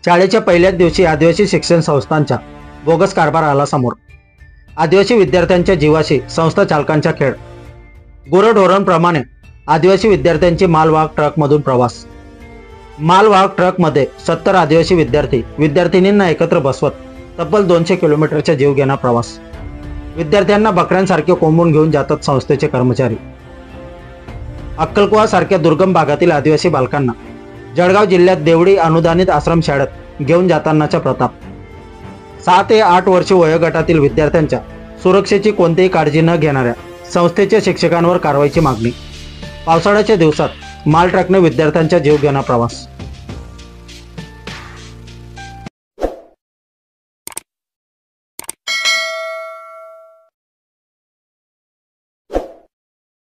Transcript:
शाळेच्या पहिल्याच दिवशी आदिवासी शिक्षण संस्थांचा बोगस कारभार आला समोर। आदिवासी विद्यार्थ्यांच्या जीवाशी संस्था चालकांचा खेळ। गुरंढोरांप्रमाणे आदिवासी विद्यार्थ्यांची मालवाहक ट्रकमधून प्रवास। मालवाहक ट्रकमध्ये 70 आदिवासी विद्यार्थिनींना एकत्र बसवत तब्बल 200 किलोमीटरचा जीव घेणा प्रवास। विद्यार्थ्यांना बकऱ्यांसारखे कोंबून घेऊन जातात संस्थेचे कर्मचारी। अक्कलकुवा सारख्या दुर्गम भागातील आदिवासी बालकांना जळगाव जिल्ह्यात देवडी अनुदानित आश्रमशाळेत घेऊन जातानाचा प्रताप। 6 ते 8 वर्षे वयोगटातील विद्यार्थ्यांच्या सुरक्षेची कोणतीही काळजी न घेणाऱ्या संस्थेच्या शिक्षकांवर कारवाईची मागणी। पावसाळ्याच्या दिवसात माल ट्रकने विद्यार्थ्यांचा जीव घेणा प्रवास।